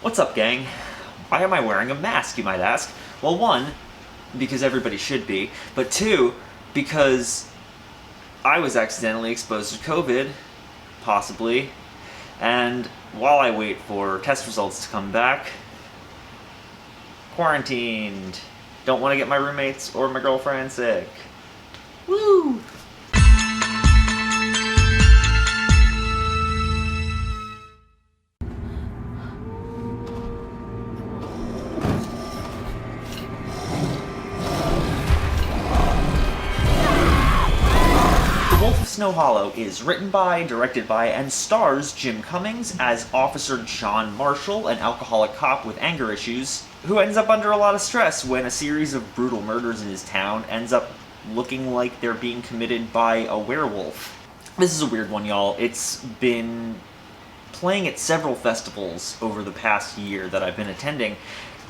What's up, gang? Why am I wearing a mask, you might ask? Well, one, because everybody should be, but two, because I was accidentally exposed to COVID, possibly, and while I wait for test results to come back, quarantined. Don't want to get my roommates or my girlfriend sick. Woo! The Wolf of Snow Hollow is written by, directed by, and stars Jim Cummings as Officer John Marshall, an alcoholic cop with anger issues, who ends up under a lot of stress when a series of brutal murders in his town ends up looking like they're being committed by a werewolf. This is a weird one, y'all. It's been playing at several festivals over the past year that I've been attending,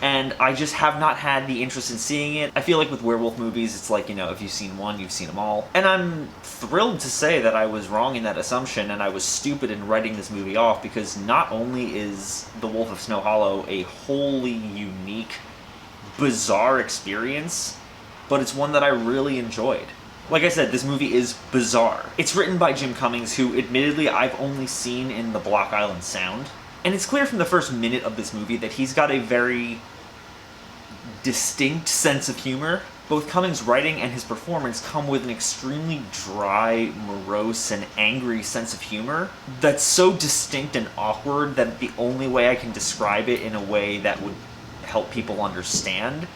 and I just have not had the interest in seeing it. I feel like with werewolf movies, it's like, if you've seen one, you've seen them all. And I'm thrilled to say that I was wrong in that assumption, and I was stupid in writing this movie off, because not only is The Wolf of Snow Hollow a wholly unique, bizarre experience, but it's one that I really enjoyed. Like I said, this movie is bizarre. It's written by Jim Cummings, who admittedly I've only seen in the Block Island Sound. And it's clear from the first minute of this movie that he's got a very distinct sense of humor. Both Cummings' writing and his performance come with an extremely dry, morose, and angry sense of humor that's so distinct and awkward that the only way I can describe it in a way that would help people understand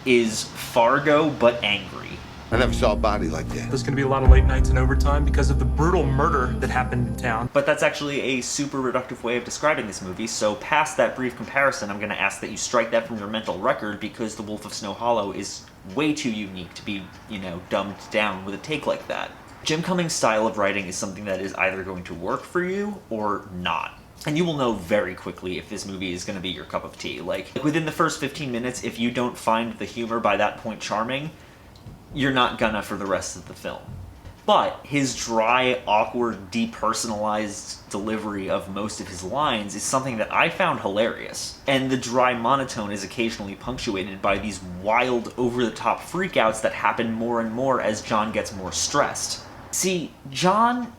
is Fargo, but angry. I never saw a body like that. There's gonna be a lot of late nights and overtime because of the brutal murder that happened in town. But that's actually a super reductive way of describing this movie, so past that brief comparison, I'm going to ask that you strike that from your mental record, because The Wolf of Snow Hollow is way too unique to be, dumbed down with a take like that. Jim Cummings' style of writing is something that is either going to work for you or not. And you will know very quickly if this movie is going to be your cup of tea. Like, within the first 15 minutes, if you don't find the humor by that point charming, you're not gonna for the rest of the film. But his dry, awkward, depersonalized delivery of most of his lines is something that I found hilarious. And the dry monotone is occasionally punctuated by these wild, over-the-top freakouts that happen more and more as John gets more stressed. See, John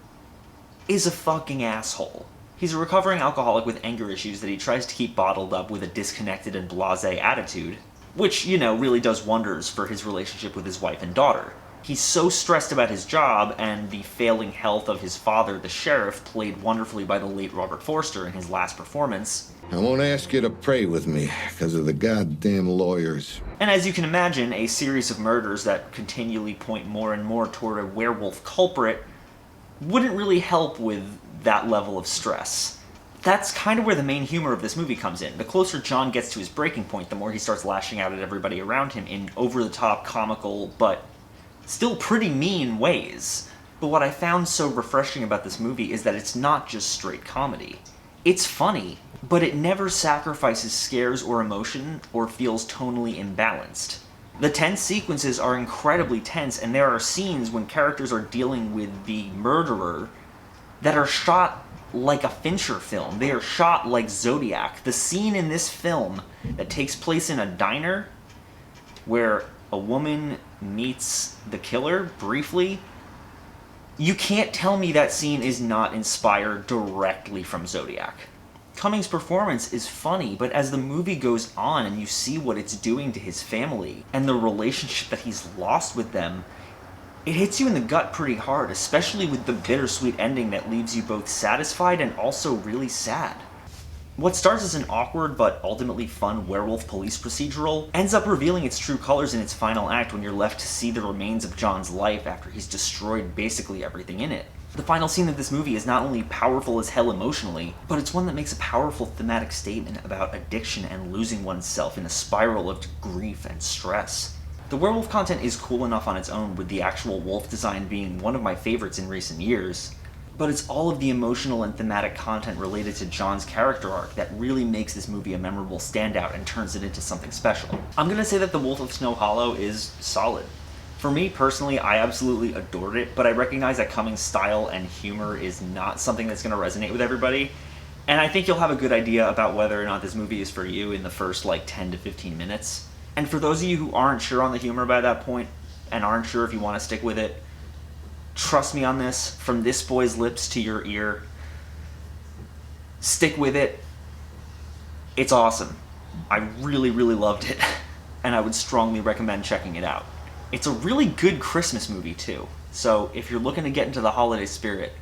is a fucking asshole. He's a recovering alcoholic with anger issues that he tries to keep bottled up with a disconnected and blasé attitude, which, really does wonders for his relationship with his wife and daughter. He's so stressed about his job and the failing health of his father, the sheriff, played wonderfully by the late Robert Forster in his last performance. I won't ask you to pray with me because of the goddamn lawyers. And as you can imagine, a series of murders that continually point more and more toward a werewolf culprit wouldn't really help with that level of stress. That's kind of where the main humor of this movie comes in. The closer John gets to his breaking point, the more he starts lashing out at everybody around him in over-the-top, comical, but still pretty mean ways. But what I found so refreshing about this movie is that it's not just straight comedy. It's funny, but it never sacrifices scares or emotion or feels tonally imbalanced. The tense sequences are incredibly tense, and there are scenes when characters are dealing with the murderer that are shot like a Fincher film. They are shot like Zodiac. The scene in this film that takes place in a diner where a woman meets the killer briefly, you can't tell me that scene is not inspired directly from Zodiac. Cummings' performance is funny, but as the movie goes on and you see what it's doing to his family and the relationship that he's lost with them, it hits you in the gut pretty hard, especially with the bittersweet ending that leaves you both satisfied and also really sad. What starts as an awkward but ultimately fun werewolf police procedural ends up revealing its true colors in its final act when you're left to see the remains of John's life after he's destroyed basically everything in it. The final scene of this movie is not only powerful as hell emotionally, but it's one that makes a powerful thematic statement about addiction and losing oneself in a spiral of grief and stress. The werewolf content is cool enough on its own, with the actual wolf design being one of my favorites in recent years, but it's all of the emotional and thematic content related to John's character arc that really makes this movie a memorable standout and turns it into something special. I'm gonna say that The Wolf of Snow Hollow is solid. For me, personally, I absolutely adored it, but I recognize that Cummings' style and humor is not something that's gonna resonate with everybody, And I think you'll have a good idea about whether or not this movie is for you in the first like 10 to 15 minutes. And for those of you who aren't sure on the humor by that point and aren't sure if you want to stick with it, trust me on this, from this boy's lips to your ear, stick with it. It's awesome. I really, really loved it, and I would strongly recommend checking it out. It's a really good Christmas movie, too, so if you're looking to get into the holiday spirit,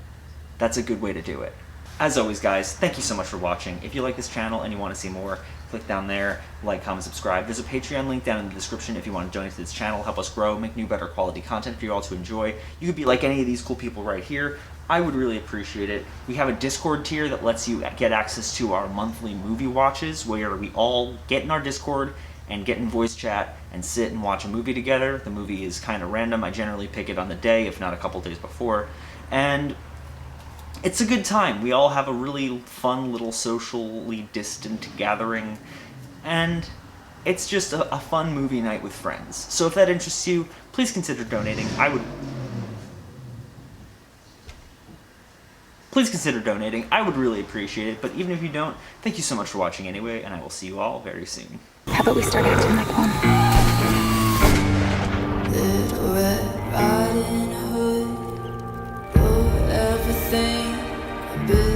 that's a good way to do it. As always, guys, thank you so much for watching. If you like this channel and you want to see more, click down there, like, comment, subscribe. There's a Patreon link down in the description if you want to donate to this channel, help us grow, make new, better quality content for you all to enjoy. You could be like any of these cool people right here. I would really appreciate it. We have a Discord tier that lets you get access to our monthly movie watches, where we all get in our Discord and get in voice chat and sit and watch a movie together. The movie is kind of random. I generally pick it on the day, if not a couple days before. And it's a good time. We all have a really fun little socially distant gathering, and it's just a fun movie night with friends. So if that interests you, please consider donating. Please consider donating. I would really appreciate it, but even if you don't, thank you so much for watching anyway, and I will see you all very soon. How about we start acting like one? Little Red Riding Hood, you're everything a bit